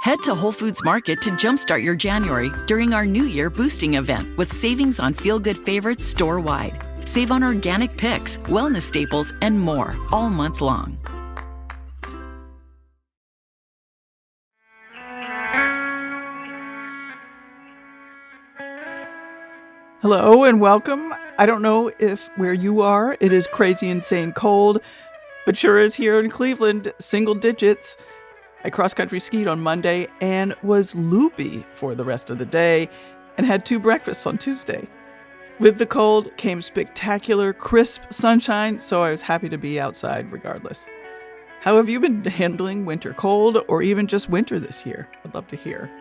Head to Whole Foods Market to jumpstart your January during our New Year boosting event with savings on feel-good favorites store-wide. Save on organic picks, wellness staples, and more all month long. Hello and welcome. I don't know if where you are it is crazy, insane cold, but sure is here in Cleveland, single digits. I cross-country skied on Monday and was loopy for the rest of the day and had 2 breakfasts on Tuesday. With the cold came spectacular, crisp sunshine, so I was happy to be outside regardless. How have you been handling winter cold or even just winter this year? I'd love to hear.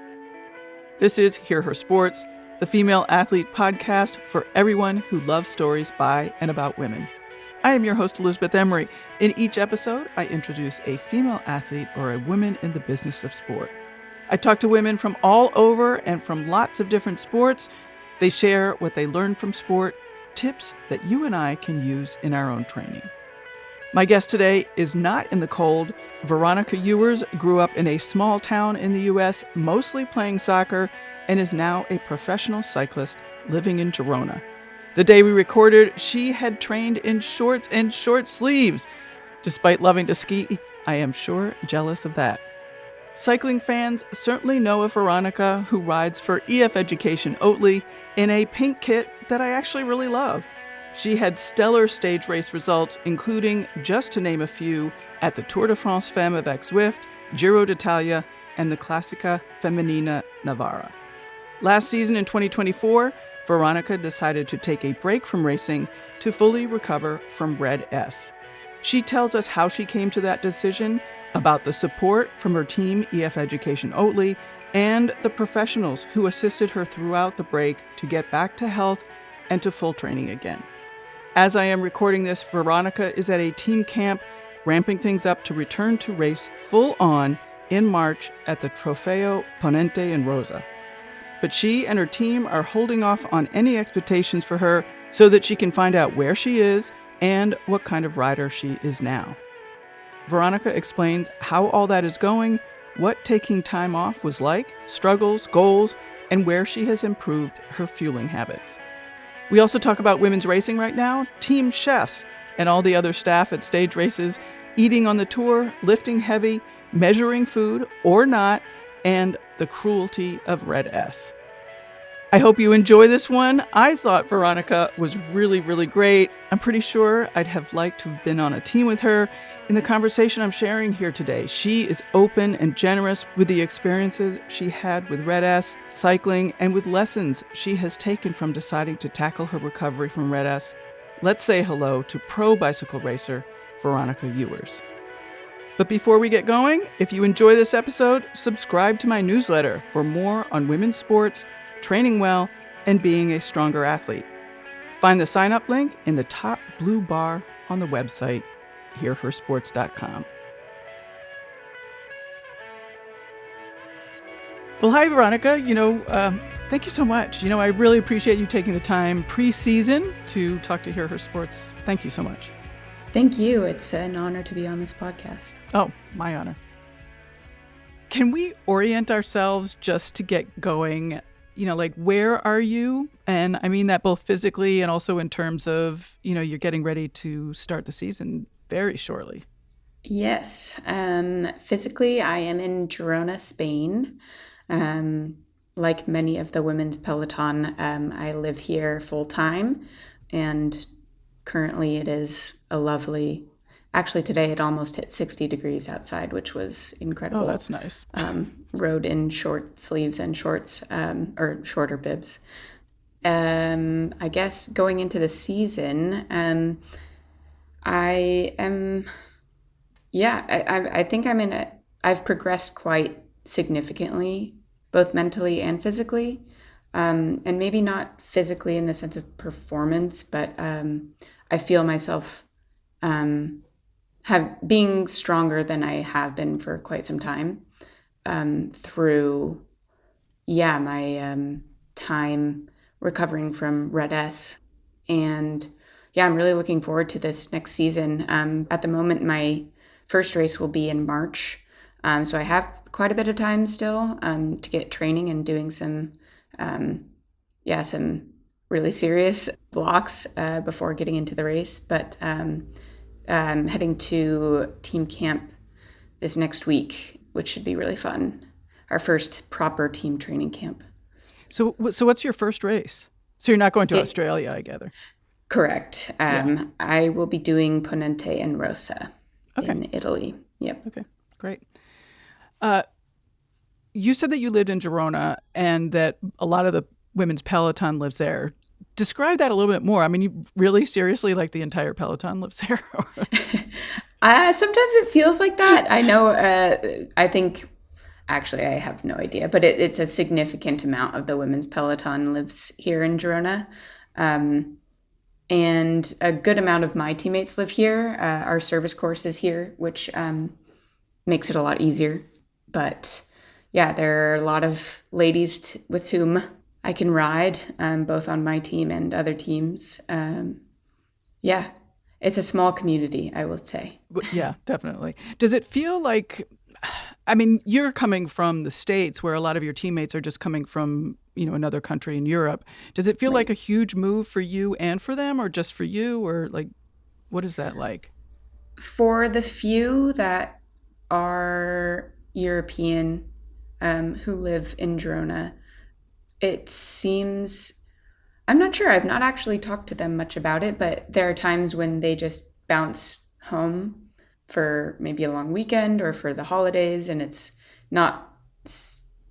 This is Hear Her Sports, the female athlete podcast for everyone who loves stories by and about women. I am your host, Elizabeth Emery. In each episode, I introduce a female athlete or a woman in the business of sport. I talk to women from all over and from lots of different sports. They share what they learned from sport, tips that you and I can use in our own training. My guest today is not in the cold. Veronica Ewers grew up in a small town in the U.S., mostly playing soccer, and is now a professional cyclist living in Girona. The day we recorded, she had trained in shorts and short sleeves. Despite loving to ski, I am sure jealous of that. Cycling fans certainly know of Veronica, who rides for EF Education Oatly in a pink kit that I actually really love. She had stellar stage race results, including, just to name a few, at the Tour de France Femme avec Zwift, Giro d'Italia, and the Classica Femenina Navarra. Last season in 2024, Veronica decided to take a break from racing to fully recover from Red S. She tells us how she came to that decision, about the support from her team, EF Education Oatly, and the professionals who assisted her throughout the break to get back to health and to full training again. As I am recording this, Veronica is at a team camp, ramping things up to return to race full on in March at the Trofeo Ponente in Rosa. But she and her team are holding off on any expectations for her so that she can find out where she is and what kind of rider she is now. Veronica explains how all that is going, what taking time off was like, struggles, goals, and where she has improved her fueling habits. We also talk about women's racing right now, team chefs, and all the other staff at stage races, eating on the tour, lifting heavy, measuring food or not, and the cruelty of Red S. I hope you enjoy this one. I thought Veronica was really, really great. I'm pretty sure I'd have liked to have been on a team with her. In the conversation I'm sharing here today, she is open and generous with the experiences she had with Red S, cycling, and with lessons she has taken from deciding to tackle her recovery from Red S. Let's say hello to pro bicycle racer Veronica Ewers. But before we get going, if you enjoy this episode, subscribe to my newsletter for more on women's sports, training well, and being a stronger athlete. Find the sign-up link in the top blue bar on the website, hearhersports.com. Well, hi, Veronica. Thank you so much. I really appreciate you taking the time pre-season to talk to Hear Her Sports. Thank you so much. Thank you. It's an honor to be on this podcast. Oh, my honor. Can we orient ourselves just to get going? Where are you? And I mean that both physically and also in terms of, you're getting ready to start the season very shortly. Yes. Physically, I am in Girona, Spain. Like many of the women's peloton, I live here full time, and currently it is a lovely, actually today it almost hit 60 degrees outside, which was incredible. Oh, that's nice. Rode in short sleeves and shorts, or shorter bibs. I guess going into the season, I think I've progressed quite significantly, both mentally and physically. And maybe not physically in the sense of performance, but I feel myself being stronger than I have been for quite some time through my time recovering from Red S. And I'm really looking forward to this next season. At the moment, my first race will be in March. So I have quite a bit of time still to get training and doing some really serious blocks before getting into the race. But heading to team camp this next week, which should be really fun. Our first proper team training camp. So what's your first race? So you're not going to Australia, I gather. Correct. I will be doing Ponente and Rosa in Italy. Yep. Okay, great. You said that you lived in Girona and that a lot of the women's peloton lives there. Describe that a little bit more. I mean, you really seriously, like, the entire peloton lives there? Sometimes it feels like that. I know. I think, actually, I have no idea, but it's a significant amount of the women's peloton lives here in Girona. And a good amount of my teammates live here. Our service course is here, which makes it a lot easier. But yeah, there are a lot of ladies with whom I can ride, both on my team and other teams. Yeah, it's a small community, I would say. Yeah, definitely. Does it feel like, I mean, you're coming from the States where a lot of your teammates are just coming from, another country in Europe. Does it feel like a huge move for you and for them, or just for you, or like, what is that like? For the few that are European who live in Girona, it seems, I'm not sure, I've not actually talked to them much about it, but there are times when they just bounce home for maybe a long weekend or for the holidays, and it's not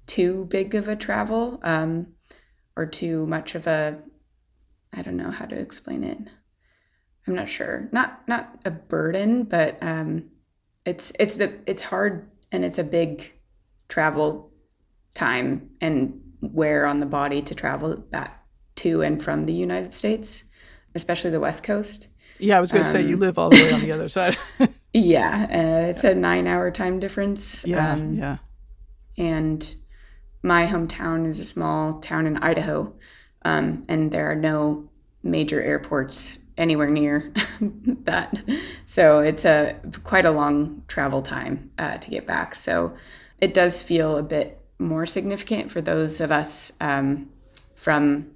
too big of a travel or too much of a, I don't know how to explain it. I'm not sure. Not a burden, but it's hard, and it's a big travel time and wear on the body to travel back to and from the United States, especially the West Coast. Yeah, I was going to say you live all the way on the other side. Yeah, it's a 9-hour time difference. Yeah. And my hometown is a small town in Idaho, and there are no major airports anywhere near that. So it's quite a long travel time to get back. So it does feel a bit more significant for those of us from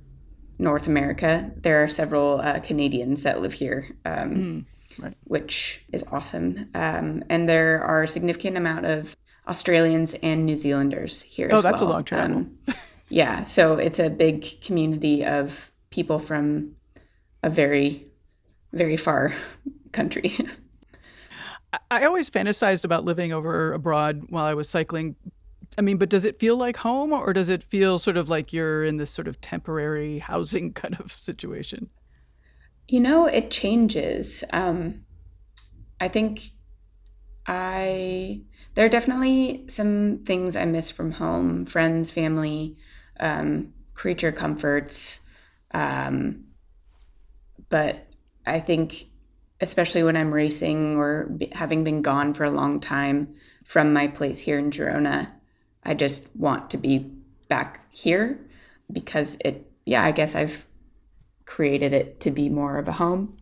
North America. There are several Canadians that live here, which is awesome. And there are a significant amount of Australians and New Zealanders here as well. Oh, that's a long travel. Yeah, so it's a big community of people from a very, very far country. I always fantasized about living over abroad while I was cycling. I mean, but does it feel like home, or does it feel sort of like you're in this sort of temporary housing kind of situation? It changes. I think there are definitely some things I miss from home: friends, family, creature comforts. But I think, especially when I'm racing or having been gone for a long time from my place here in Girona, I just want to be back here because I guess I've created it to be more of a home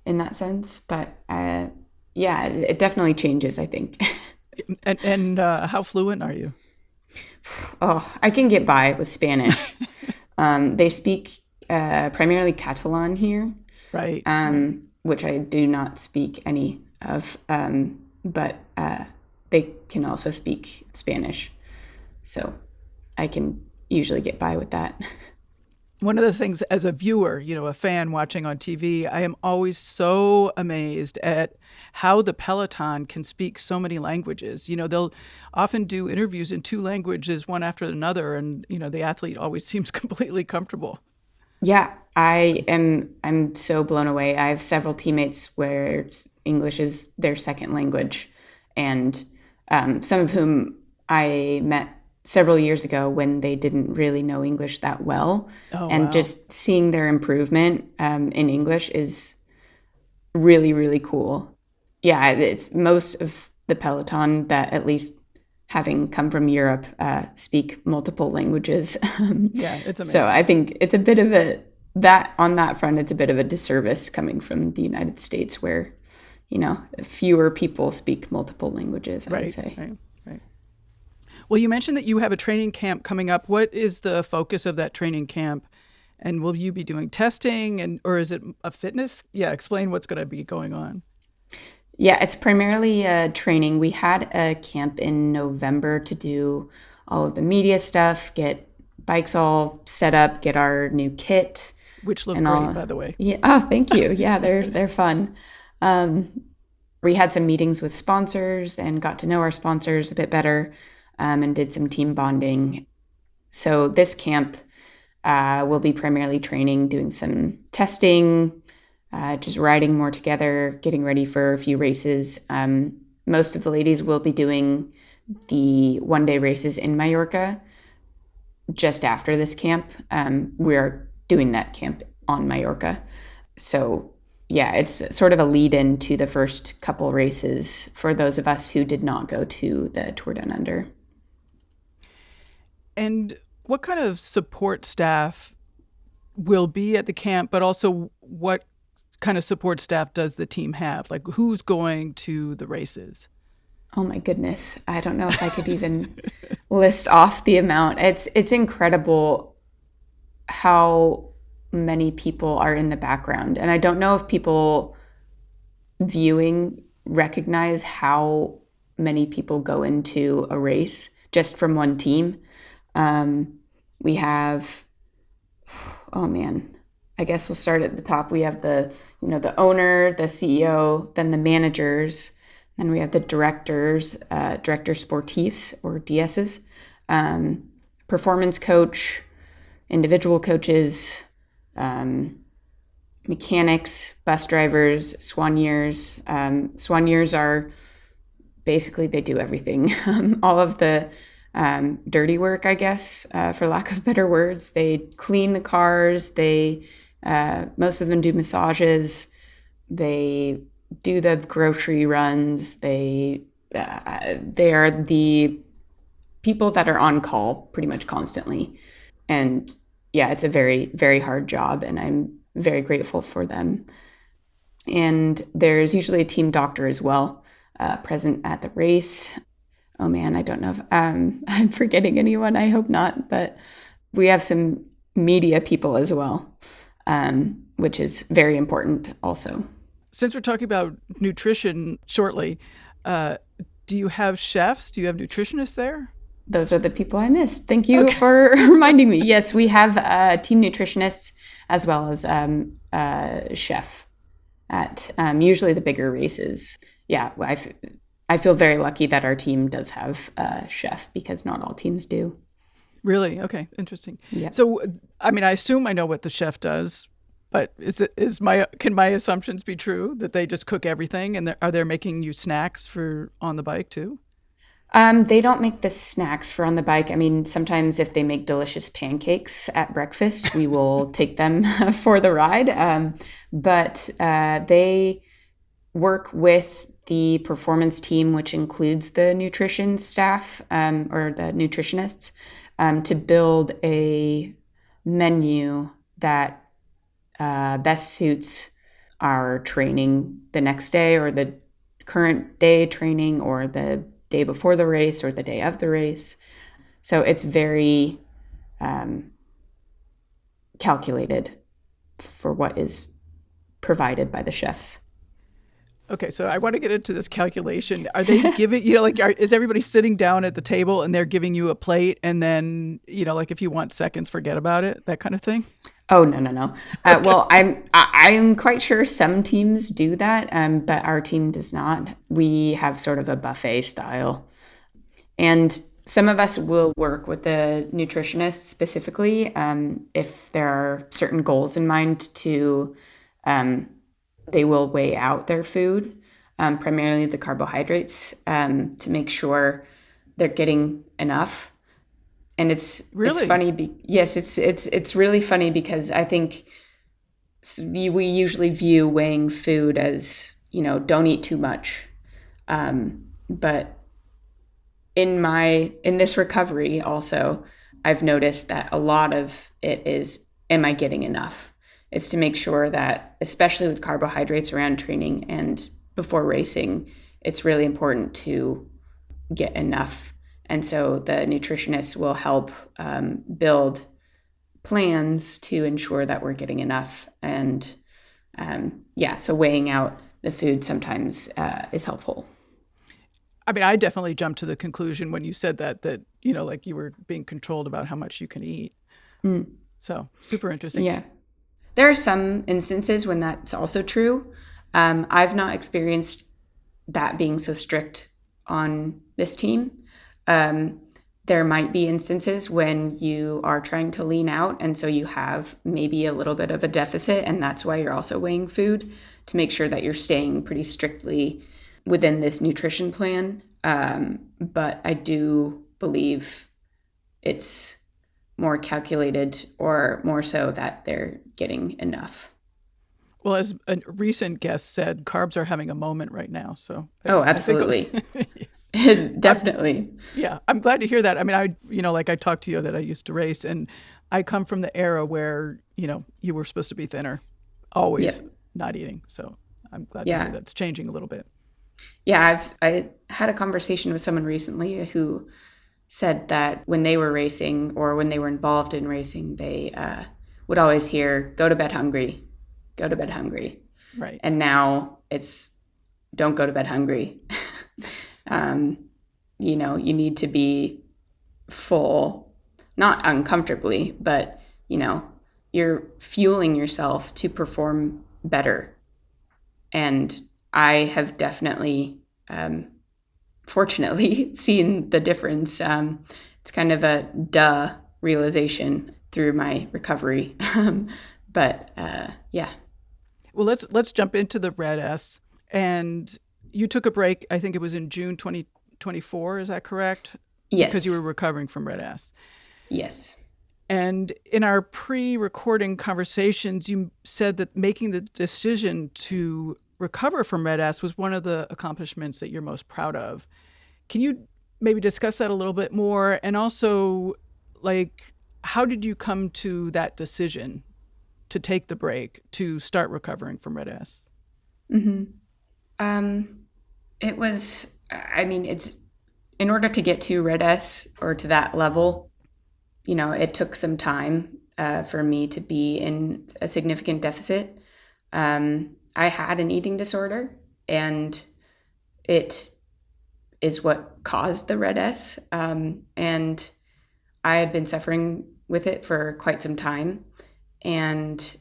in that sense. But it definitely changes, I think. And how fluent are you? Oh, I can get by with Spanish. They speak primarily Catalan here, right? Which I do not speak any of, but they can also speak Spanish, so I can usually get by with that. One of the things as a viewer, a fan watching on TV, I am always so amazed at how the peloton can speak so many languages. They'll often do interviews in 2 languages, one after another, and the athlete always seems completely comfortable. Yeah, I'm so blown away. I have several teammates where English is their second language, and some of whom I met several years ago when they didn't really know English that well. Oh, and wow. Just seeing their improvement in English is really, really cool. Yeah, it's most of the peloton that, at least having come from Europe, speak multiple languages. Yeah, it's amazing. So I think it's a bit of on that front, it's a bit of a disservice coming from the United States where, fewer people speak multiple languages, I would say. Right. Well, you mentioned that you have a training camp coming up. What is the focus of that training camp? And will you be doing testing or is it a fitness? Yeah, explain what's going to be going on. Yeah, it's primarily training. We had a camp in November to do all of the media stuff, get bikes all set up, get our new kit. Which look and great, all. by the way. Yeah. Oh, thank you. Yeah, they're fun. We had some meetings with sponsors and got to know our sponsors a bit better, and did some team bonding. So this camp will be primarily training, doing some testing, just riding more together, getting ready for a few races. Most of the ladies will be doing the one-day races in Mallorca just after this camp. We're doing that camp on Mallorca. So yeah, it's sort of a lead-in to the first couple races for those of us who did not go to the Tour Down Under. And what kind of support staff will be at the camp, but also what kind of support staff does the team have? Like, who's going to the races? Oh my goodness. I don't know if I could even list off the amount. It's incredible how many people are in the background. And I don't know if people viewing recognize how many people go into a race just from one team. We have, oh man, I guess we'll start at the top. We have the owner, the CEO, then the managers, then we have the directors, director sportifs or DSs, performance coach, individual coaches, mechanics, bus drivers, soigneurs. Soigneurs are basically, they do everything. All of the dirty work, I guess, for lack of better words. They clean the cars. They most of them do massages. They do the grocery runs. They are the people that are on call pretty much constantly. And yeah, it's a very, very hard job, and I'm very grateful for them. And there's usually a team doctor as well present at the race. Oh man, I don't know if I'm forgetting anyone. I hope not. But we have some media people as well, which is very important also. Since we're talking about nutrition shortly, do you have chefs? Do you have nutritionists there? Those are the people I missed. Thank you for reminding me. Yes, we have team nutritionists as well as chef at usually the bigger races. Yeah, I feel very lucky that our team does have a chef because not all teams do. Really? Okay, interesting. Yeah. So, I mean, I assume I know what the chef does, but can my assumptions be true that they just cook everything, and are they making you snacks for on the bike too? They don't make the snacks for on the bike. I mean, sometimes if they make delicious pancakes at breakfast, we will take them for the ride. But they work with the performance team, which includes the nutrition staff or the nutritionists, to build a menu that best suits our training the next day or the current day training or the day before the race or the day of the race. So it's very calculated for what is provided by the chefs. Okay, so I want to get into this calculation. Are they giving, is everybody sitting down at the table and they're giving you a plate and then, like if you want seconds, forget about it, that kind of thing? Oh, no. Okay. Well, I'm quite sure some teams do that, but our team does not. We have sort of a buffet style. And some of us will work with the nutritionists specifically if there are certain goals in mind to they will weigh out their food, primarily the carbohydrates, to make sure they're getting enough. And it's funny. Yes, it's really funny because I think we usually view weighing food as, don't eat too much. But in this recovery also, I've noticed that a lot of it is, am I getting enough? It's to make sure that, especially with carbohydrates around training and before racing, it's really important to get enough And so the nutritionists will help build plans to ensure that we're getting enough. And so weighing out the food sometimes is helpful. I mean, I definitely jumped to the conclusion when you said that, like you were being controlled about how much you can eat. So super interesting. Yeah. There are some instances when that's also true. I've not experienced that being so strict on this team. There might be instances when you are trying to lean out, and so you have maybe a little bit of a deficit, and that's why you're also weighing food to make sure that you're staying pretty strictly within this nutrition plan. But I do believe it's more calculated, or more so that they're getting enough. Well, as a recent guest said, carbs are having a moment right now. So absolutely. Definitely. I'm glad to hear that. I mean, like I talked to you that I used to race, and I come from the era where, you were supposed to be thinner, always not eating. So I'm glad to hear that's changing a little bit. Yeah, I had a conversation with someone recently who said that when they were racing, or when they were involved in racing, they would always hear, go to bed hungry, go to bed hungry. Right. And now it's, don't go to bed hungry. You need to be full, not uncomfortably, but, you're fueling yourself to perform better. And I have definitely, fortunately, seen the difference. It's kind of a realization through my recovery. But Well, let's jump into the Red S. And you took a break, I think it was in June 2024, is that correct? Yes. Because you were recovering from Red S. Yes. And in our pre-recording conversations, you said that making the decision to recover from Red S was one of the accomplishments that you're most proud of. Can you maybe discuss that a little bit more? And also, how did you come to that decision to take the break, to start recovering from Red S? It was, it's, in order to get to Red S, or to that level, it took some time for me to be in a significant deficit. I had an eating disorder, and it is what caused the Red S. And I had been suffering with it for quite some time. And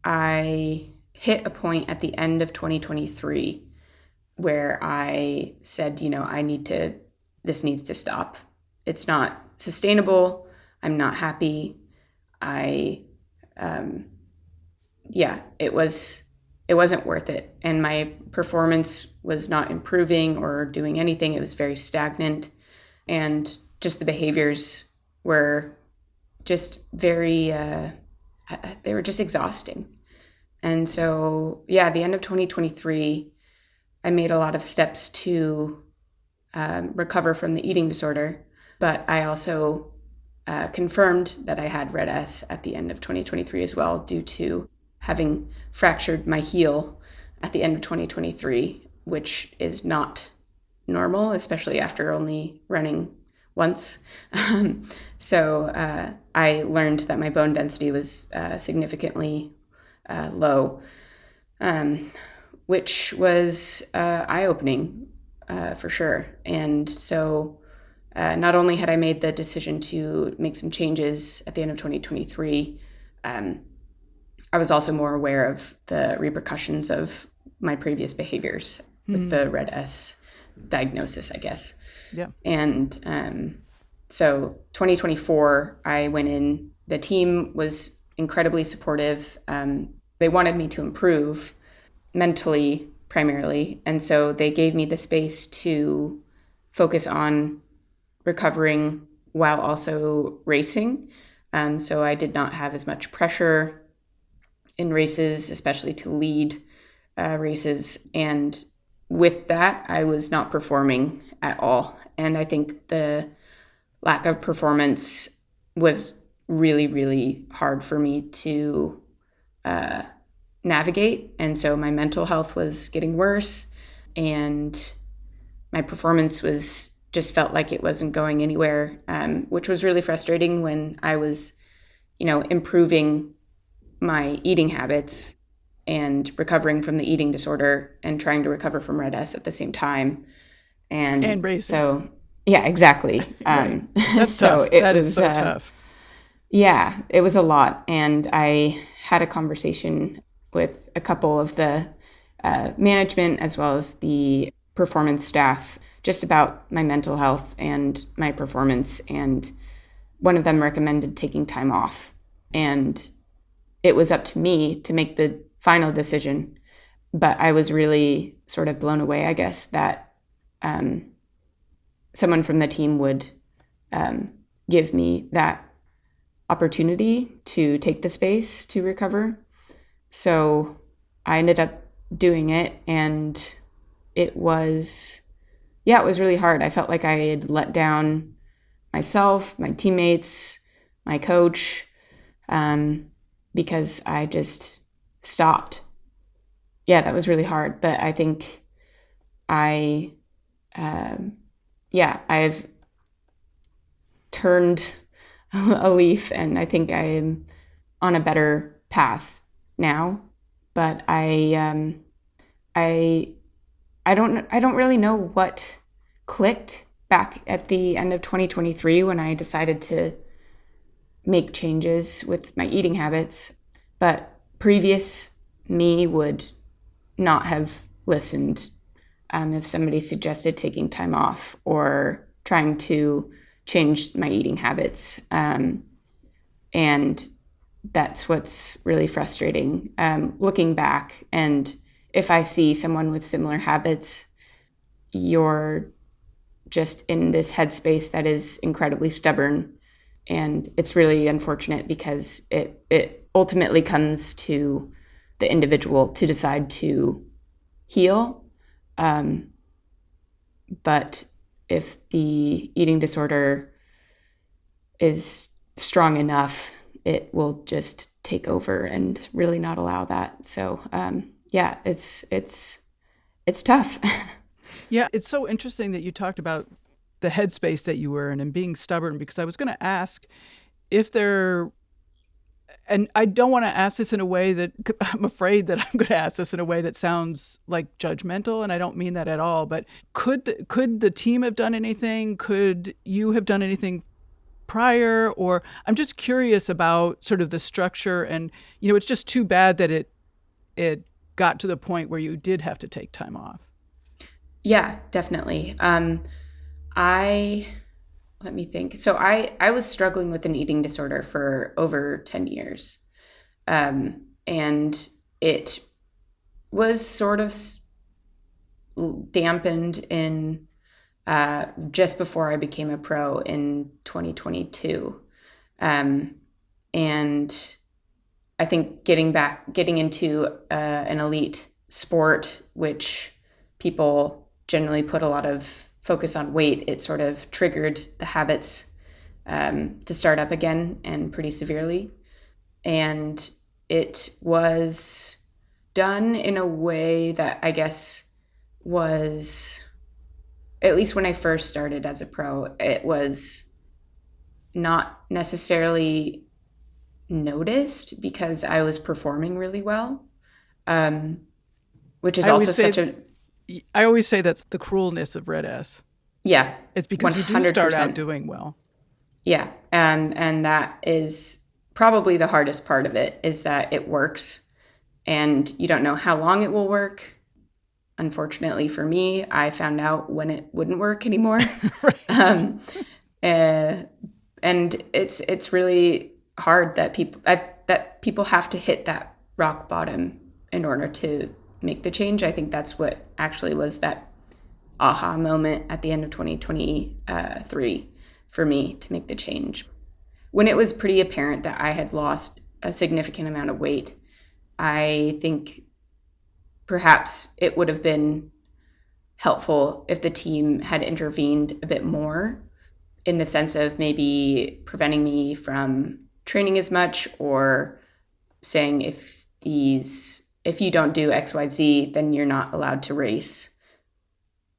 I hit a point at the end of 2023 where I said, this needs to stop. It's not sustainable. I'm not happy. It wasn't worth it. And my performance was not improving or doing anything. It was very stagnant. And just the behaviors were just very, they were just exhausting. And so, at the end of 2023, I made a lot of steps to recover from the eating disorder. But I also confirmed that I had Red S at the end of 2023 as well, due to having fractured my heel at the end of 2023, which is not normal, especially after only running once. So I learned that my bone density was significantly low, which was eye-opening for sure. And so not only had I made the decision to make some changes at the end of 2023, I was also more aware of the repercussions of my previous behaviors with the Red S diagnosis, I guess. Yeah. And so 2024, I went in, the team was incredibly supportive. They wanted me to improve mentally primarily. And so they gave me the space to focus on recovering while also racing. So I did not have as much pressure in races, especially to lead races. And with that, I was not performing at all. And I think the lack of performance was really, really hard for me to navigate. And so my mental health was getting worse, and my performance was just felt like it wasn't going anywhere, which was really frustrating when I was, improving my eating habits and recovering from the eating disorder and trying to recover from Red S at the same time. And racing. So, yeah, exactly. Right. That's so tough. it That was is so tough. Yeah, it was a lot. And I had a conversation with a couple of the management as well as the performance staff just about my mental health and my performance. And one of them recommended taking time off. And it was up to me to make the final decision. But I was really sort of blown away, I guess, that someone from the team would give me that opportunity to take the space to recover. So I ended up doing it, and it was really hard. I felt like I had let down myself, my teammates, my coach, because I just stopped. Yeah, that was really hard. But I think I've turned a leaf, and I think I am on a better path now. But I don't really know what clicked back at the end of 2023 when I decided to make changes with my eating habits. But previous me would not have listened if somebody suggested taking time off or trying to change my eating habits. And that's what's really frustrating. Looking back, and if I see someone with similar habits, you're just in this headspace that is incredibly stubborn. And it's really unfortunate because it ultimately comes to the individual to decide to heal. But if the eating disorder is strong enough, it will just take over and really not allow that. So it's tough. Yeah, it's so interesting that you talked about the headspace that you were in and being stubborn, because I was going to ask if there, and I don't want to ask this in a way that, I'm afraid that I'm going to ask this in a way that sounds like judgmental, and I don't mean that at all, but could the team have done anything? Could you have done anything prior? Or I'm just curious about sort of the structure, and it's just too bad that it got to the point where you did have to take time off. Yeah, definitely. Let me think. So I was struggling with an eating disorder for over 10 years. And it was sort of dampened in just before I became a pro in 2022. And I think getting into an elite sport, which people generally put a lot of focus on weight, it sort of triggered the habits to start up again, and pretty severely. And it was done in a way that I guess was, at least when I first started as a pro, it was not necessarily noticed because I was performing really well, which is I always say that's the cruelness of Red S. Yeah. It's because 100%. You do start out doing well. Yeah. And that is probably the hardest part of it, is that it works and you don't know how long it will work. Unfortunately for me, I found out when it wouldn't work anymore. Right. And it's really hard that people have to hit that rock bottom in order to make the change. I think that's what actually was that aha moment at the end of 2023 for me to make the change. When it was pretty apparent that I had lost a significant amount of weight, I think perhaps it would have been helpful if the team had intervened a bit more, in the sense of maybe preventing me from training as much, or saying if you don't do XYZ, then you're not allowed to race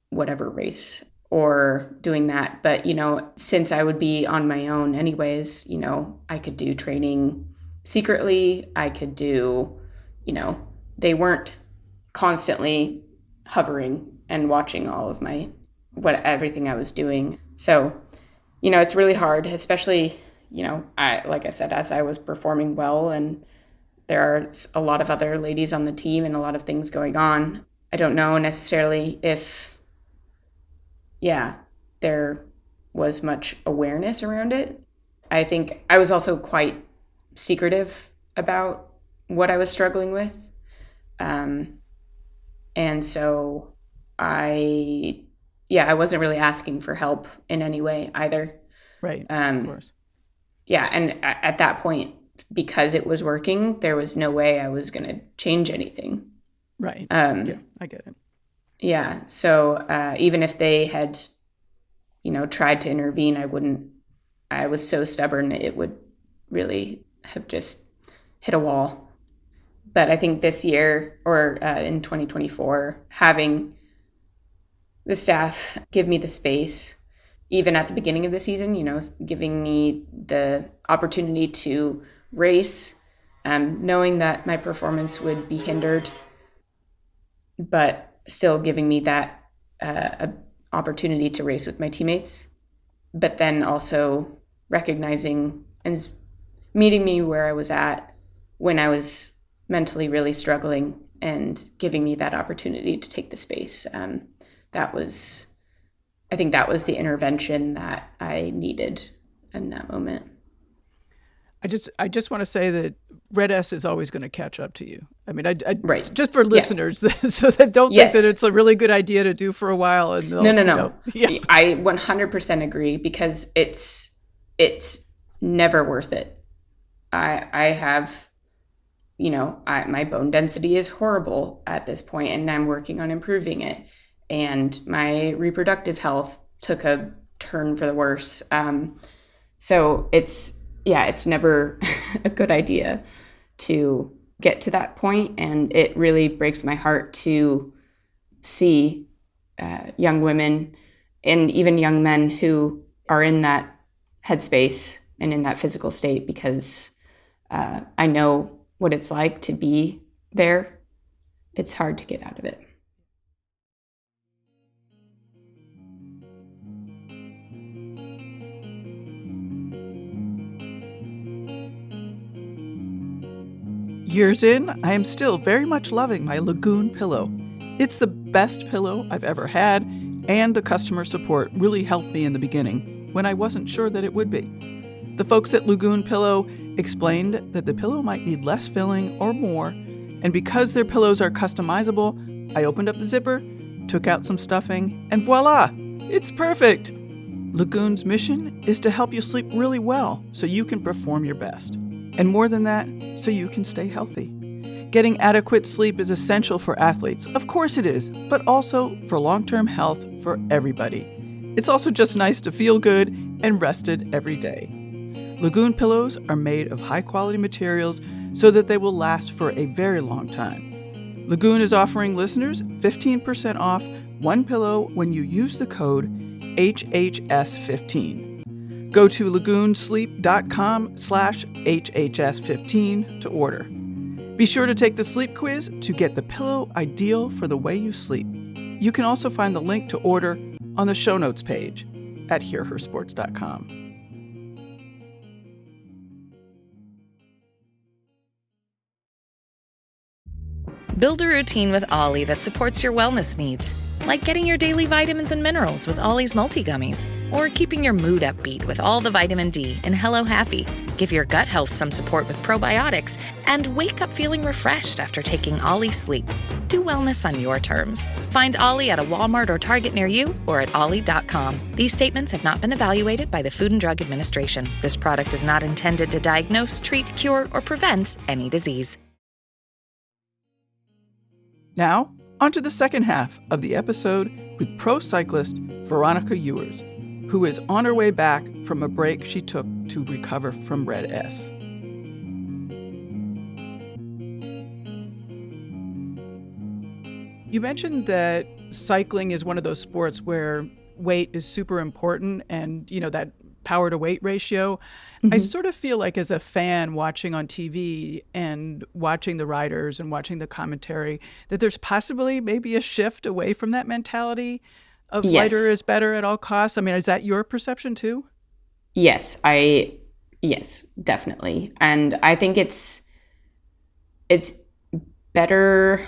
whatever race. or doing that. But, since I would be on my own anyways, I could do training secretly. I could do, they weren't constantly hovering and watching all of everything I was doing. So, it's really hard, especially, like I said, as I was performing well, and there are a lot of other ladies on the team and a lot of things going on. I don't know necessarily if, there was much awareness around it. I think I was also quite secretive about what I was struggling with. And so I wasn't really asking for help in any way either. Right, of course. Yeah, and at that point, because it was working, there was no way I was going to change anything. Right. Yeah, I get it. Yeah, so even if they had, tried to intervene, I was so stubborn, it would really have just hit a wall. But I think this year, or in 2024, having the staff give me the space, even at the beginning of the season, giving me the opportunity to race, knowing that my performance would be hindered, but still giving me that opportunity to race with my teammates, but then also recognizing and meeting me where I was at when I was mentally really struggling and giving me that opportunity to take the space. I think that was the intervention that I needed in that moment. I just want to say that Red S is always going to catch up to you. I mean, right. Just for listeners, so that don't think that it's a really good idea to do for a while. And No. Yeah. I 100% agree, because it's never worth it. I have, my bone density is horrible at this point, and I'm working on improving it. And my reproductive health took a turn for the worse. So it's never a good idea to get to that point. And it really breaks my heart to see young women and even young men who are in that headspace and in that physical state, because I know what it's like to be there. It's hard to get out of it. Years in, I am still very much loving my Lagoon pillow. It's the best pillow I've ever had, and the customer support really helped me in the beginning when I wasn't sure that it would be. The folks at Lagoon Pillow explained that the pillow might need less filling or more, and because their pillows are customizable, I opened up the zipper, took out some stuffing, and voila! It's perfect! Lagoon's mission is to help you sleep really well so you can perform your best. And more than that, so you can stay healthy. Getting adequate sleep is essential for athletes. Of course it is, but also for long-term health for everybody. It's also just nice to feel good and rested every day. Lagoon pillows are made of high-quality materials so that they will last for a very long time. Lagoon is offering listeners 15% off one pillow when you use the code HHS15. Go to lagoonsleep.com/HHS15 to order. Be sure to take the sleep quiz to get the pillow ideal for the way you sleep. You can also find the link to order on the show notes page at hearhersports.com. Build a routine with Ollie that supports your wellness needs, like getting your daily vitamins and minerals with Ollie's multi-gummies, or keeping your mood upbeat with all the vitamin D in Hello Happy. Give your gut health some support with probiotics, and wake up feeling refreshed after taking Ollie Sleep. Do wellness on your terms. Find Ollie at a Walmart or Target near you, or at ollie.com. These statements have not been evaluated by the Food and Drug Administration. This product is not intended to diagnose, treat, cure, or prevent any disease. Now, on to the second half of the episode with pro cyclist Veronica Ewers, who is on her way back from a break she took to recover from Red S. You mentioned that cycling is one of those sports where weight is super important, and that power to weight ratio. I sort of feel like, as a fan watching on TV and watching the riders and watching the commentary, that there's possibly maybe a shift away from that mentality of Yes. lighter is better at all costs. I mean, is that your perception too? Yes, definitely. And I think it's better.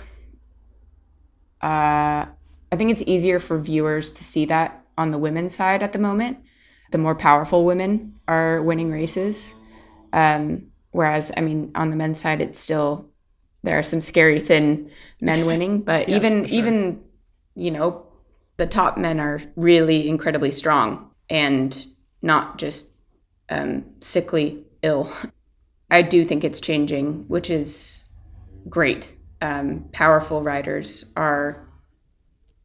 I think it's easier for viewers to see that on the women's side at the moment. The more powerful women are winning races. Whereas, I mean, on the men's side, it's still, there are some scary thin men winning, but Yes, for sure. even, the top men are really incredibly strong and not just sickly ill. I do think it's changing, which is great. Powerful riders are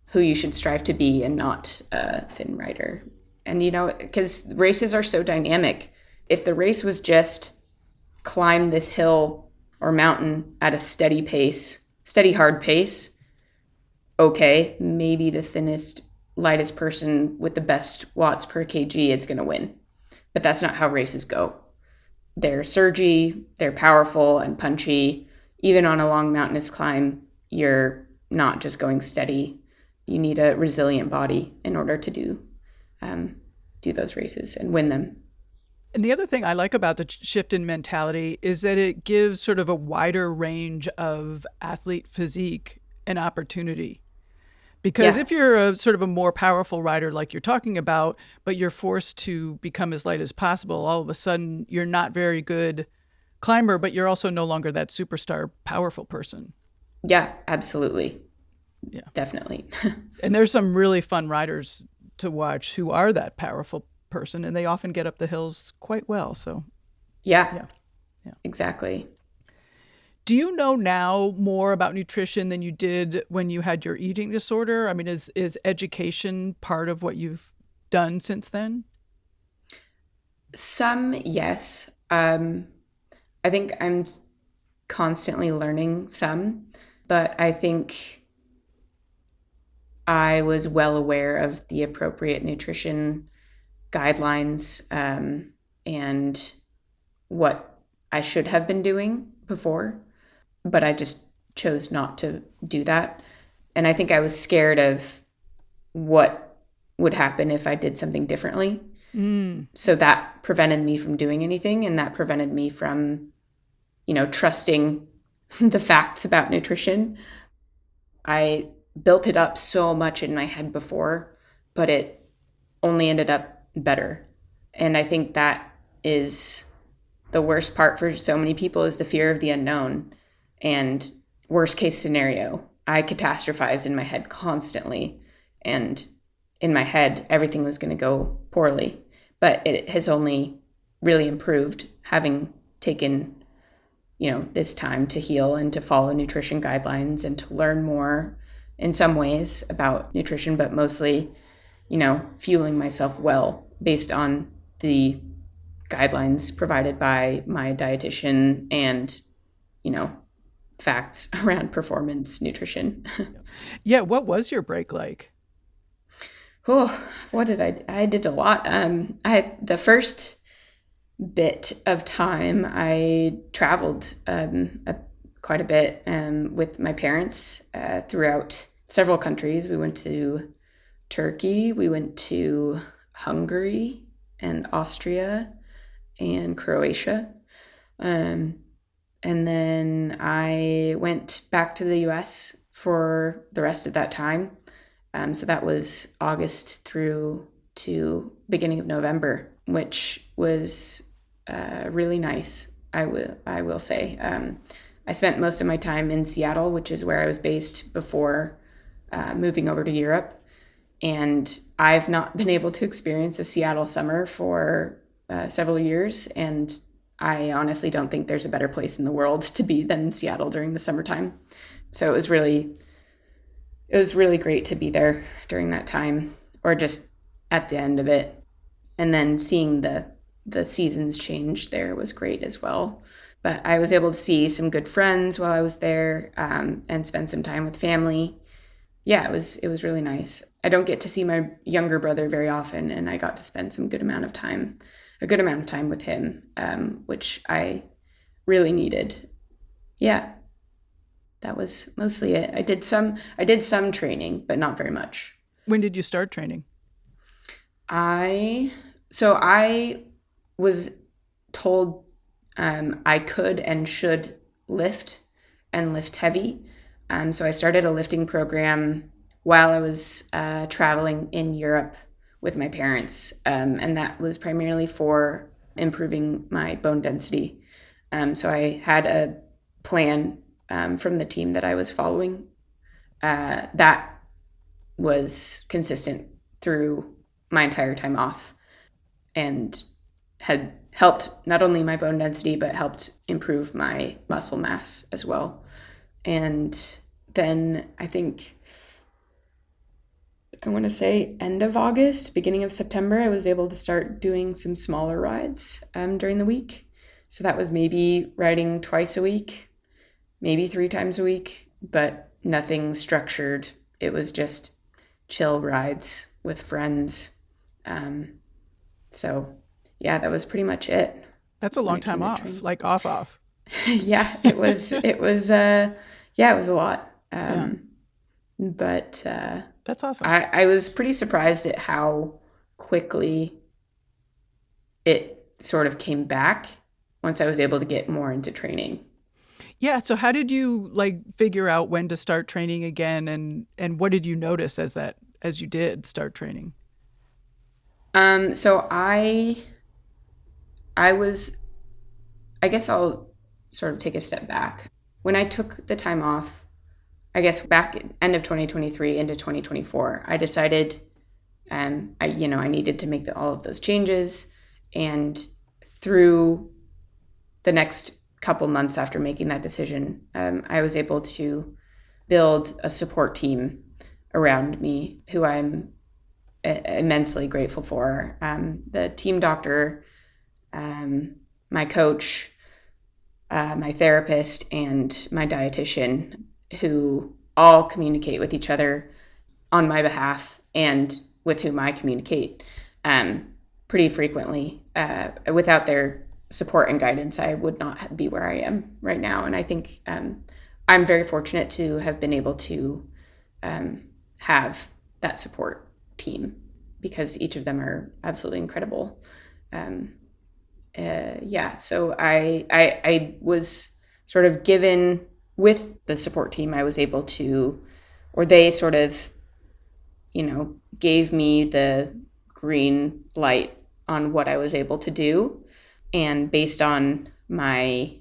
who you should strive to be, and not a thin rider. And, because races are so dynamic. If the race was just climb this hill or mountain at a steady pace, steady, hard pace, okay, maybe the thinnest, lightest person with the best watts per kg is going to win. But that's not how races go. They're surgy, they're powerful and punchy. Even on a long mountainous climb, you're not just going steady. You need a resilient body in order to do those races and win them. And the other thing I like about the shift in mentality is that it gives sort of a wider range of athlete physique an opportunity. Because if you're a sort of a more powerful rider like you're talking about, but you're forced to become as light as possible, all of a sudden you're not very good climber, but you're also no longer that superstar powerful person. Yeah, absolutely. Yeah, definitely. And there's some really fun riders to watch who are that powerful person, and they often get up the hills quite well. So yeah. Exactly. Do you know now more about nutrition than you did when you had your eating disorder? I mean, is education part of what you've done since then? Some, yes. I think I'm constantly learning some, but I think I was well aware of the appropriate nutrition guidelines and what I should have been doing before, but I just chose not to do that. And I think I was scared of what would happen if I did something differently. So that prevented me from doing anything, and that prevented me from, trusting the facts about nutrition. I built it up so much in my head before, but it only ended up better. And I think that is the worst part for so many people, is the fear of the unknown. And worst case scenario, I catastrophized in my head constantly. And in my head, everything was going to go poorly. But it has only really improved, having taken, this time to heal and to follow nutrition guidelines and to learn more in some ways about nutrition, but mostly, fueling myself well based on the guidelines provided by my dietitian and, facts around performance nutrition. Yeah. What was your break like? Oh, what did I did a lot. The first bit of time I traveled quite a bit with my parents throughout several countries. We went to Turkey, we went to Hungary and Austria and Croatia. And then I went back to the US for the rest of that time. So that was August through to beginning of November, which was really nice, I will say. I spent most of my time in Seattle, which is where I was based before moving over to Europe. And I've not been able to experience a Seattle summer for several years. And I honestly don't think there's a better place in the world to be than Seattle during the summertime. So it was really great to be there during that time, or just at the end of it. And then seeing the seasons change there was great as well. But I was able to see some good friends while I was there and spend some time with family. yeah, it was really nice. I don't get to see my younger brother very often, and I got to spend a good amount of time with him, which I really needed. Yeah, that was mostly it. I did some training, but not very much. When did you start training? I was told I could and should lift and lift heavy. So I started a lifting program while I was traveling in Europe with my parents, and that was primarily for improving my bone density. So I had a plan from the team that I was following that was consistent through my entire time off and had helped not only my bone density, but helped improve my muscle mass as well. And then I think, I want to say end of August, beginning of September, I was able to start doing some smaller rides during the week. So that was maybe riding twice a week, maybe 3 times a week, but nothing structured. It was just chill rides with friends. So yeah, that was pretty much it. That's a long time off, like off. Yeah, it was, it was a lot. But that's awesome. I was pretty surprised at how quickly it sort of came back once I was able to get more into training. Yeah. So how did you figure out when to start training again, and what did you notice as you did start training? So I guess I'll sort of take a step back. When I took the time off, I guess back at end of 2023 into 2024, I decided I needed to make all of those changes. And through the next couple months after making that decision, I was able to build a support team around me who I'm immensely grateful for. The team doctor, my coach, my therapist, and my dietitian, who all communicate with each other on my behalf and with whom I communicate pretty frequently. Without their support and guidance, I would not be where I am right now. And I think I'm very fortunate to have been able to have that support team, because each of them are absolutely incredible. So I was sort of given, with the support team, I was able to, or they sort of, gave me the green light on what I was able to do. And based on my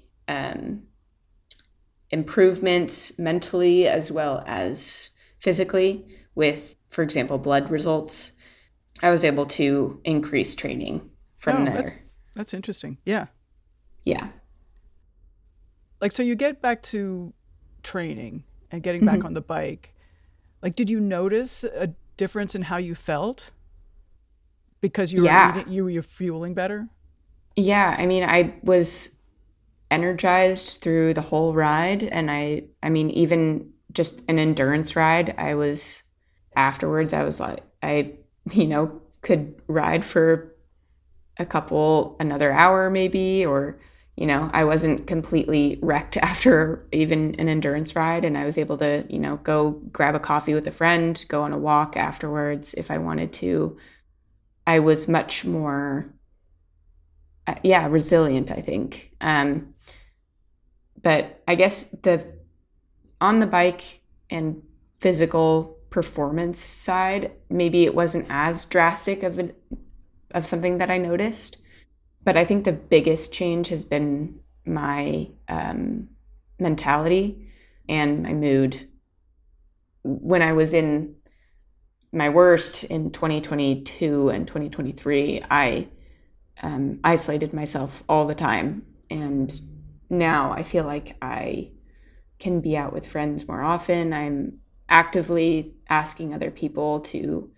improvements mentally as well as physically with, for example, blood results, I was able to increase training from there. That's interesting. Yeah. Yeah. So you get back to training and getting back on the bike. Did you notice a difference in how you felt because you were fueling better? Yeah. I mean, I was energized through the whole ride. And I mean, even just an endurance ride, afterwards, I was like, I could ride for another hour maybe, or, I wasn't completely wrecked after even an endurance ride. And I was able to, go grab a coffee with a friend, go on a walk afterwards if I wanted to. I was much more, resilient, I think. But I guess on the bike and physical performance side, maybe it wasn't as drastic of something that I noticed. But I think the biggest change has been my mentality and my mood. When I was in my worst in 2022 and 2023, I isolated myself all the time. And now I feel like I can be out with friends more often. I'm actively asking other people to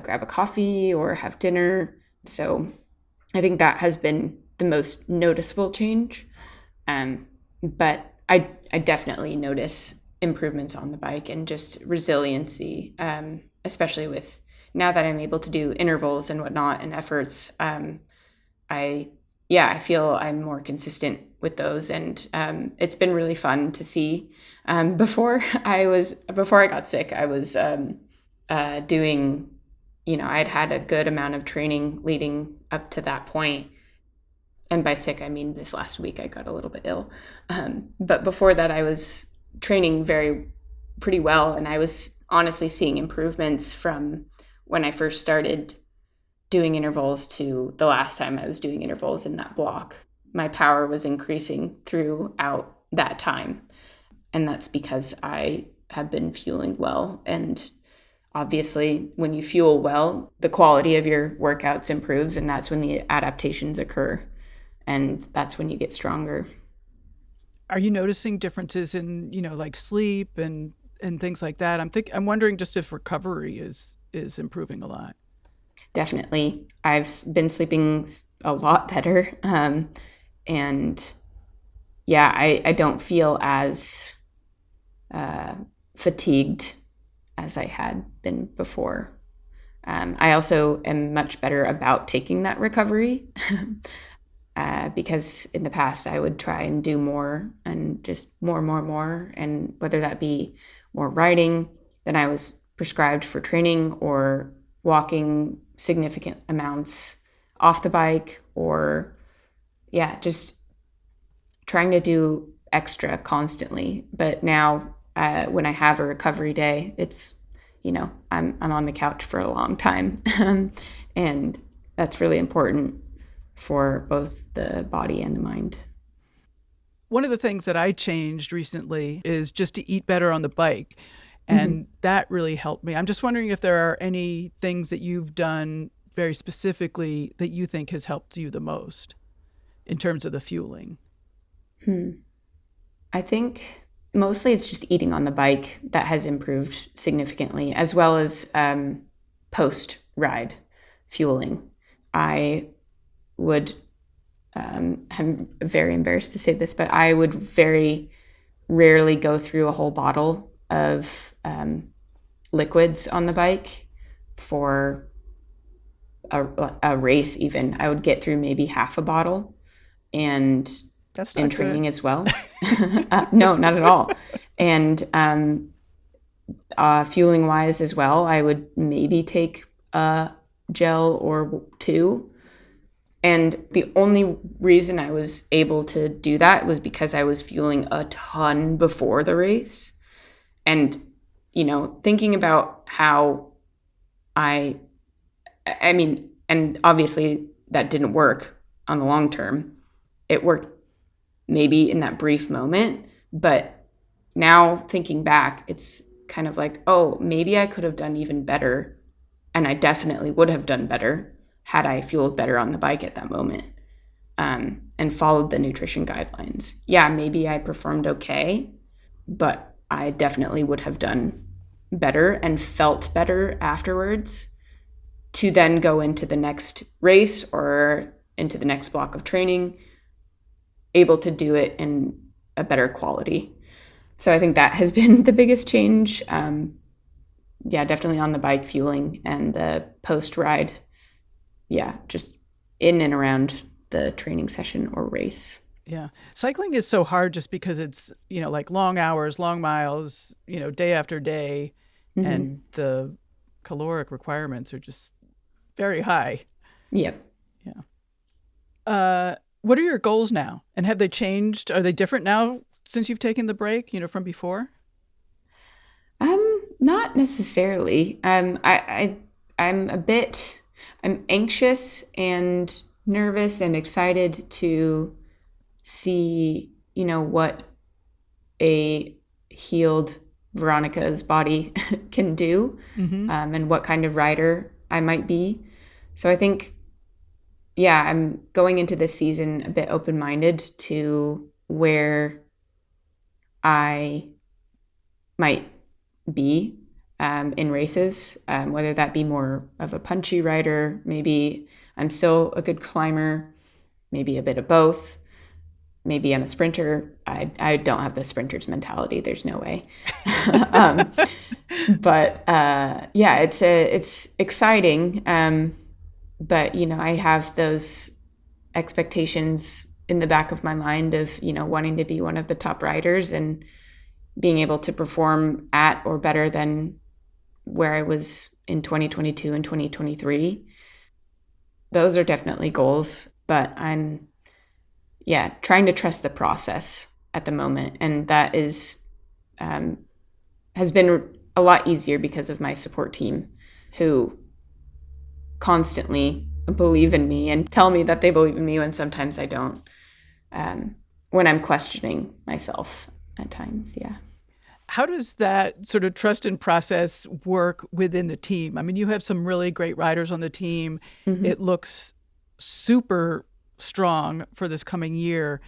grab a coffee or have dinner. So I think that has been the most noticeable change. But I definitely notice improvements on the bike and just resiliency, especially with now that I'm able to do intervals and whatnot and efforts. I feel I'm more consistent with those, and it's been really fun to see. Before I got sick, I was doing, I'd had a good amount of training leading up to that point. And by sick, I mean this last week I got a little bit ill. But before that, I was training pretty well, and I was honestly seeing improvements from when I first started doing intervals to the last time I was doing intervals in that block. My power was increasing throughout that time. And that's because I have been fueling well. And obviously, when you fuel well, the quality of your workouts improves, and that's when the adaptations occur. And that's when you get stronger. Are you noticing differences in, like sleep and things like that? I'm wondering just if recovery is improving a lot. Definitely. I've been sleeping a lot better. And yeah, I don't feel as fatigued as I had been before. I also am much better about taking that recovery because in the past I would try and do more and just more. And whether that be more riding than I was prescribed for training, or walking significant amounts off the bike, or just trying to do extra constantly. But now when I have a recovery day, it's, I'm on the couch for a long time. And that's really important for both the body and the mind. One of the things that I changed recently is just to eat better on the bike. And that really helped me. I'm just wondering if there are any things that you've done very specifically that you think has helped you the most in terms of the fueling. I think mostly it's just eating on the bike that has improved significantly, as well as post-ride fueling. I would, I'm very embarrassed to say this, but I would very rarely go through a whole bottle of liquids on the bike for a race. Even I would get through maybe half a bottle, and that's not in training good. as well. No, not at all. And fueling wise as well, I would maybe take a gel or two. And the only reason I was able to do that was because I was fueling a ton before the race. And, thinking about how I mean, and obviously that didn't work on the long term. It worked maybe in that brief moment, but now thinking back, it's kind of like, oh, maybe I could have done even better. And I definitely would have done better had I fueled better on the bike at that moment, and followed the nutrition guidelines. Yeah, maybe I performed okay, but I definitely would have done better and felt better afterwards to then go into the next race or into the next block of training, able to do it in a better quality. So I think that has been the biggest change. Definitely on the bike fueling, and the post-ride, just in and around the training session or race. Yeah. Cycling is so hard just because it's, like long hours, long miles, day after day, and the caloric requirements are just very high. Yep. Yeah. What are your goals now? And have they changed? Are they different now since you've taken the break, from before? Not necessarily. I'm anxious and nervous and excited to see, what a healed Veronica's body can do, and what kind of rider I might be. So I think, I'm going into this season a bit open-minded to where I might be in races, whether that be more of a punchy rider, maybe I'm still a good climber, maybe a bit of both. maybe I'm a sprinter. I don't have the sprinter's mentality. There's no way. But yeah, it's exciting. But, I have those expectations in the back of my mind of, wanting to be one of the top riders and being able to perform at or better than where I was in 2022 and 2023. Those are definitely goals, but I'm, trying to trust the process at the moment. And that has been a lot easier because of my support team, who constantly believe in me and tell me that they believe in me when sometimes I don't, when I'm questioning myself at times. Yeah. How does that sort of trust and process work within the team? I mean, you have some really great riders on the team. Mm-hmm. It looks super strong for this coming year.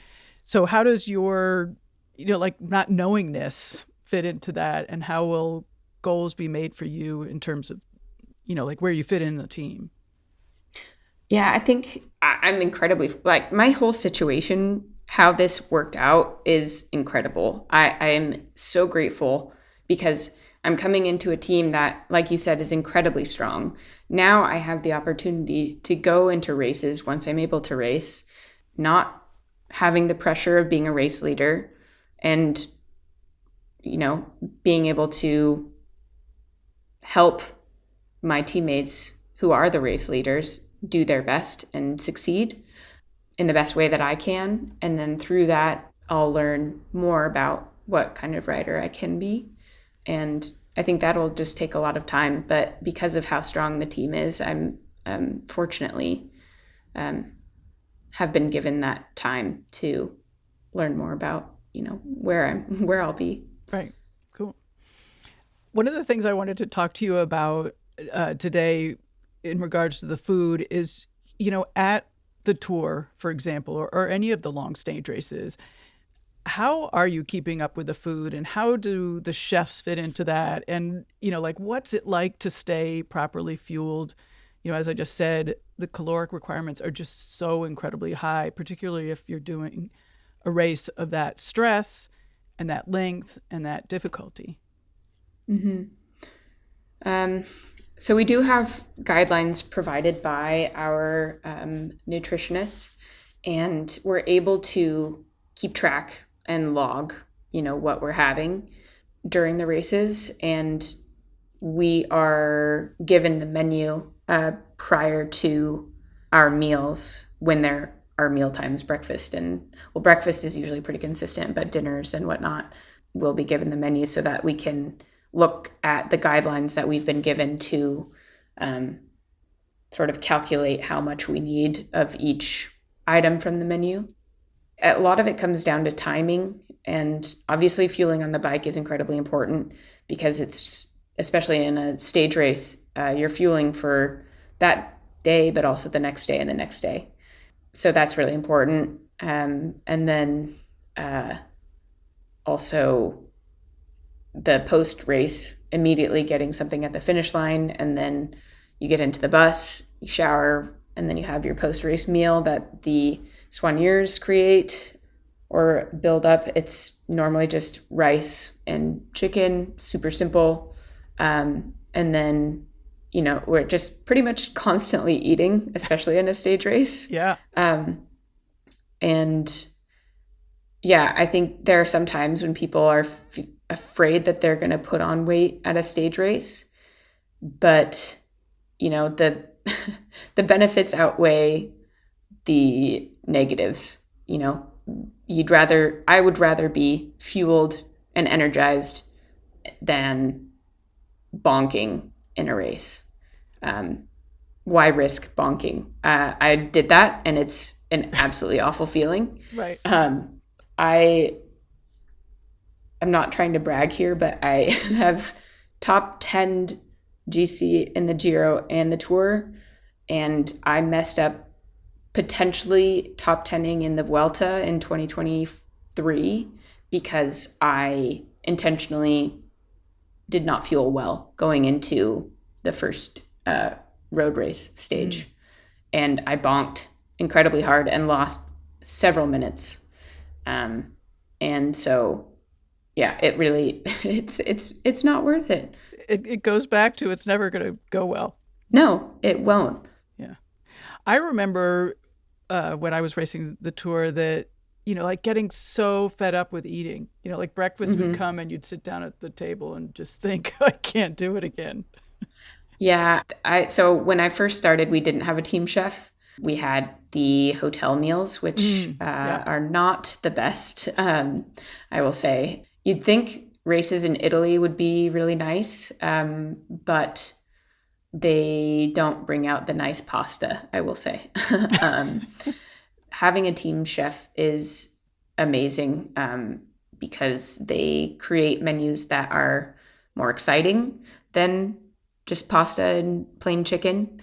So how does your, not knowingness fit into that, and how will goals be made for you in terms of, where you fit in the team? Yeah, I think I'm incredibly, my whole situation, how this worked out is incredible. I am so grateful because I'm coming into a team that, like you said, is incredibly strong. Now I have the opportunity to go into races once I'm able to race, not having the pressure of being a race leader, and, being able to help my teammates who are the race leaders do their best and succeed in the best way that I can. And then through that, I'll learn more about what kind of rider I can be. And I think that'll just take a lot of time. But because of how strong the team is, I'm fortunately have been given that time to learn more about, where I'll be. Right. Cool. One of the things I wanted to talk to you about today in regards to the food is, at the Tour, for example, or any of the long stage races, how are you keeping up with the food, and how do the chefs fit into that? And, what's it like to stay properly fueled? As I just said, the caloric requirements are just so incredibly high, particularly if you're doing a race of that stress and that length and that difficulty. Mm-hmm. So we do have guidelines provided by our nutritionists, and we're able to keep track and log, what we're having during the races. And we are given the menu prior to our meals when there are meal times, breakfast. And breakfast is usually pretty consistent, but dinners and whatnot will be given the menu so that we can look at the guidelines that we've been given to sort of calculate how much we need of each item from the menu. A lot of it comes down to timing, and obviously fueling on the bike is incredibly important because it's, especially in a stage race, you're fueling for that day, but also the next day and the next day. So that's really important. And then also the post-race, immediately getting something at the finish line, and then you get into the bus, you shower, and then you have your post-race meal that the soigneurs create or build up. It's normally just rice and chicken, super simple. And then, we're just pretty much constantly eating, especially in a stage race. Yeah. And yeah, I think there are some times when people are afraid that they're going to put on weight at a stage race, but the benefits outweigh the negatives. I would rather be fueled and energized than bonking in a race. Why risk bonking? I did that, and it's an absolutely awful feeling. Right. I'm not trying to brag here, but I have top 10 GC in the Giro and the Tour, and I messed up potentially top 10ing in the Vuelta in 2023 because I intentionally did not fuel well going into the first road race stage. And I bonked incredibly hard and lost several minutes And so, yeah, it really, it's not worth it. It goes back to it's never going to go well. No, it won't. Yeah. I remember when I was racing the tour that, like getting so fed up with eating, like breakfast would come and you'd sit down at the table and just think, I can't do it again. Yeah. So when I first started, we didn't have a team chef. We had the hotel meals, which are not the best, I will say. You'd think races in Italy would be really nice, but they don't bring out the nice pasta, I will say. Having a team chef is amazing because they create menus that are more exciting than just pasta and plain chicken.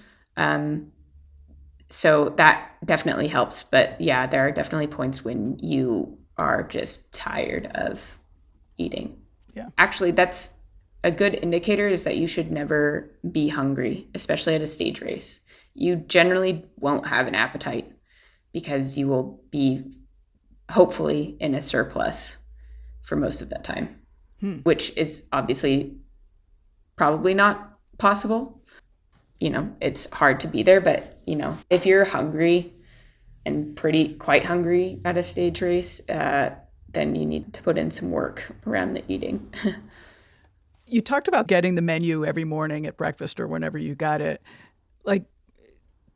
So that definitely helps. But yeah, there are definitely points when you are just tired of eating. Yeah. Actually, that's a good indicator is that you should never be hungry, especially at a stage race. You generally won't have an appetite because you will be hopefully in a surplus for most of that time, which is obviously probably not possible. It's hard to be there, but if you're hungry and quite hungry at a stage race, then you need to put in some work around the eating. You talked about getting the menu every morning at breakfast or whenever you got it.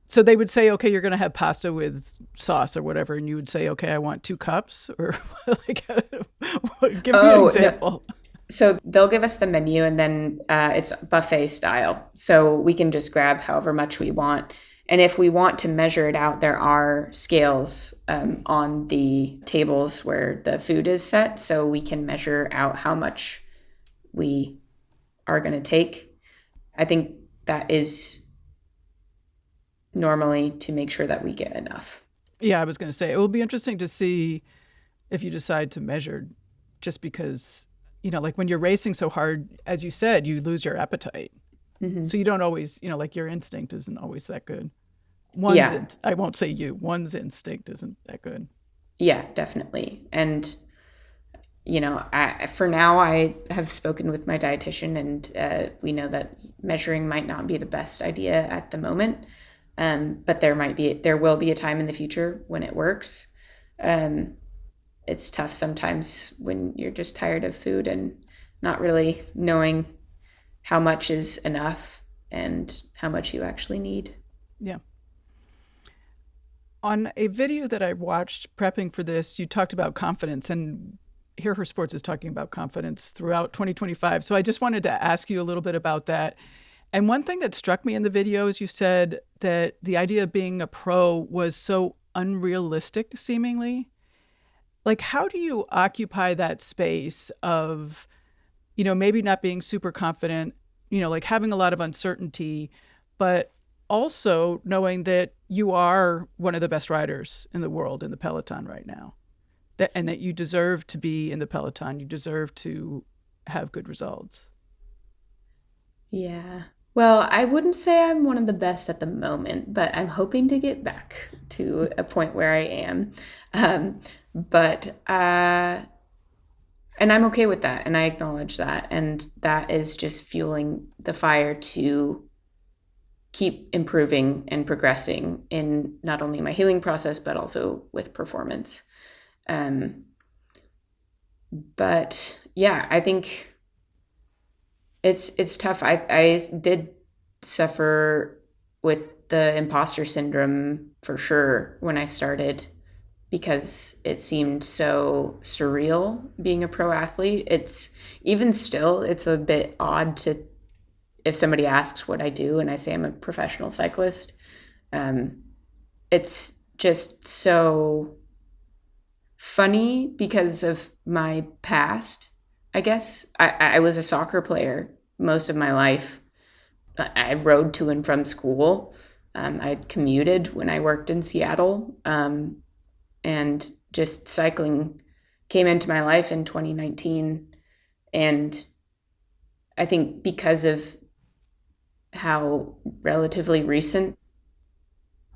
So they would say, okay, you're going to have pasta with sauce or whatever. And you would say, okay, I want 2 cups or give me an example. No. So they'll give us the menu and then it's buffet style. So we can just grab however much we want. And if we want to measure it out, there are scales on the tables where the food is set. So we can measure out how much we are going to take. I think that is normally to make sure that we get enough. Yeah, I was going to say, it will be interesting to see if you decide to measure just because, like when you're racing so hard, as you said, you lose your appetite. Mm-hmm. So you don't always, your instinct isn't always that good. I won't say one's instinct isn't that good. Yeah, definitely. And, for now, I have spoken with my dietitian and we know that measuring might not be the best idea at the moment. But there will be a time in the future when it works. It's tough sometimes when you're just tired of food and not really knowing how much is enough and how much you actually need. Yeah. On a video that I watched prepping for this, you talked about confidence, and Here Her Sports is talking about confidence throughout 2025. So I just wanted to ask you a little bit about that. And one thing that struck me in the video is you said that the idea of being a pro was so unrealistic, seemingly. How do you occupy that space of, maybe not being super confident, having a lot of uncertainty, but also knowing that you are one of the best riders in the world in the peloton right now, and that you deserve to be in the peloton, you deserve to have good results? Yeah. Well, I wouldn't say I'm one of the best at the moment, but I'm hoping to get back to a point where I am. And I'm okay with that. And I acknowledge that. And that is just fueling the fire to keep improving and progressing in not only my healing process, but also with performance. But yeah, I think it's tough. I did suffer with the imposter syndrome for sure when I started, because it seemed so surreal being a pro athlete. It's even still, it's a bit odd to, if somebody asks what I do and I say I'm a professional cyclist, it's just so funny because of my past, I guess. I was a soccer player most of my life. I rode to and from school. I commuted when I worked in Seattle. And just cycling came into my life in 2019. And I think because of how relatively recent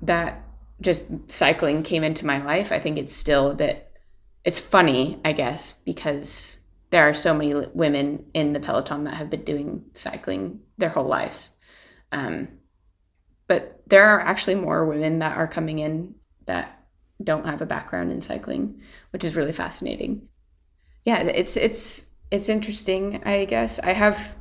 that just cycling came into my life, I think it's still a bit it's funny, I guess, because there are so many women in the peloton that have been doing cycling their whole lives. But there are actually more women that are coming in that don't have a background in cycling, which is really fascinating. Yeah, it's interesting, I guess. I have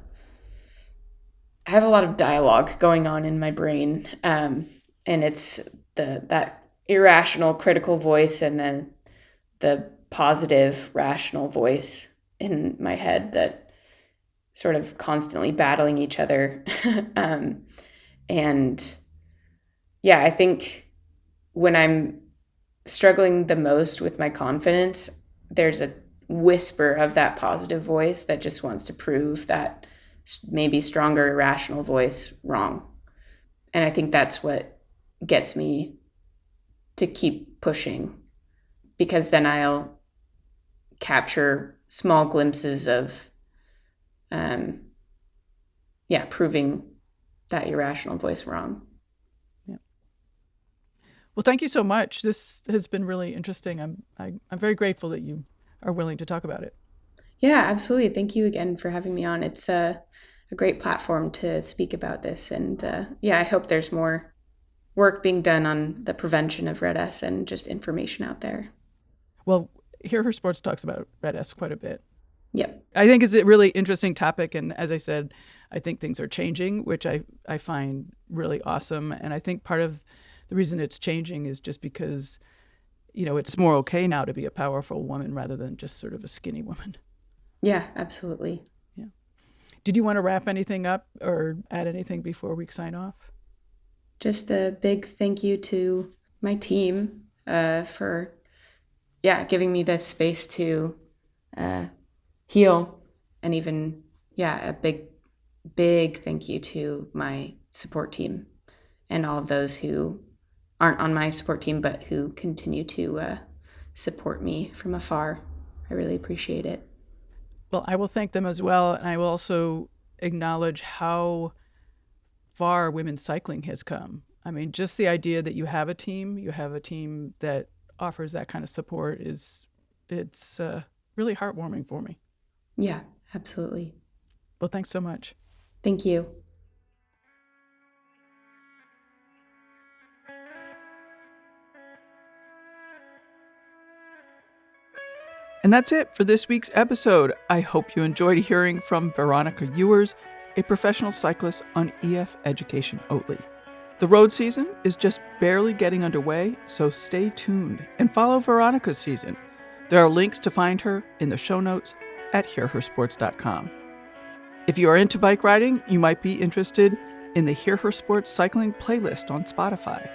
a lot of dialogue going on in my brain, and it's that irrational critical voice and then the positive rational voice in my head that sort of constantly battling each other. And yeah, I think when I'm struggling the most with my confidence, there's a whisper of that positive voice that just wants to prove that maybe stronger irrational voice wrong. And I think that's what gets me to keep pushing, because then I'll capture small glimpses of proving that irrational voice wrong. Yeah. Well, thank you so much. This has been really interesting. I'm very grateful that you are willing to talk about it. Yeah, absolutely. Thank you again for having me on. It's a great platform to speak about this. And I hope there's more work being done on the prevention of Red S and just information out there. Well, Hear Her Sports talks about Red S quite a bit. Yep. I think it's a really interesting topic. And as I said, I think things are changing, which I find really awesome. And I think part of the reason it's changing is just because, it's more okay now to be a powerful woman rather than just sort of a skinny woman. Yeah, absolutely. Yeah. Did you want to wrap anything up or add anything before we sign off? Just a big thank you to my team for giving me this space to heal, and even a big thank you to my support team and all of those who aren't on my support team but who continue to support me from afar. I really appreciate it. Well, I will thank them as well, and I will also acknowledge how far women's cycling has come. I mean, just the idea that you have a team that offers that kind of support it's really heartwarming for me. Yeah, absolutely. Well, thanks so much. Thank you. And that's it for this week's episode. I hope you enjoyed hearing from Veronica Ewers, a professional cyclist on EF Education Oatly. The road season is just barely getting underway, so stay tuned and follow Veronica's season. There are links to find her in the show notes at hearhersports.com. If you are into bike riding, you might be interested in the Hear Her Sports cycling playlist on Spotify.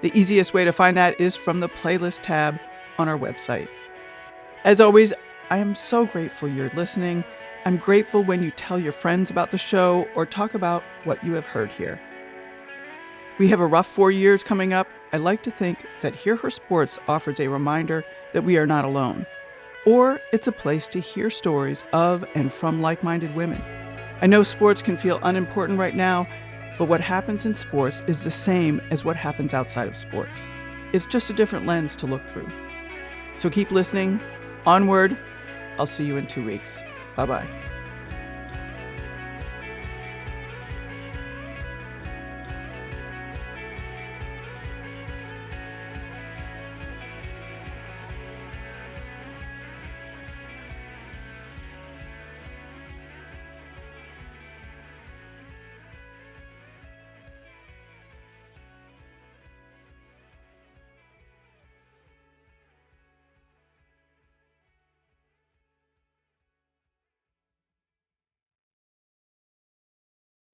The easiest way to find that is from the playlist tab on our website. As always, I am so grateful you're listening. I'm grateful when you tell your friends about the show or talk about what you have heard here. We have a rough 4 years coming up. I like to think that Hear Her Sports offers a reminder that we are not alone, or it's a place to hear stories of and from like-minded women. I know sports can feel unimportant right now, but what happens in sports is the same as what happens outside of sports. It's just a different lens to look through. So keep listening. Onward. I'll see you in 2 weeks. Bye-bye.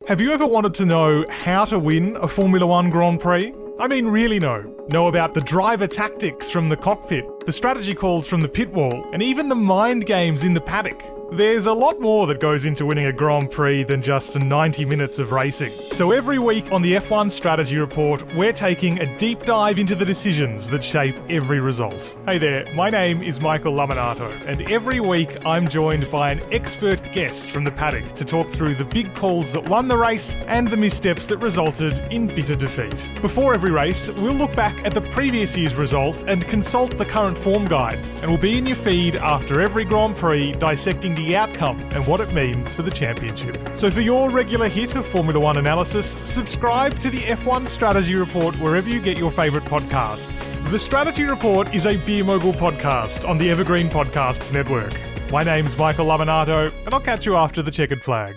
Have you ever wanted to know how to win a Formula One Grand Prix? I mean, really know. Know about the driver tactics from the cockpit, the strategy calls from the pit wall, and even the mind games in the paddock. There's a lot more that goes into winning a Grand Prix than just 90 minutes of racing. So every week on the F1 Strategy Report, we're taking a deep dive into the decisions that shape every result. Hey there, my name is Michael Laminato, and every week I'm joined by an expert guest from the paddock to talk through the big calls that won the race and the missteps that resulted in bitter defeat. Before every race, we'll look back at the previous year's result and consult the current form guide, and we'll be in your feed after every Grand Prix dissecting the outcome and what it means for the championship. So for your regular hit of Formula One analysis, subscribe to the F1 Strategy Report wherever you get your favourite podcasts. The Strategy Report is a Beer Mogul podcast on the Evergreen Podcasts network. My name's Michael Laminato, and I'll catch you after the checkered flag.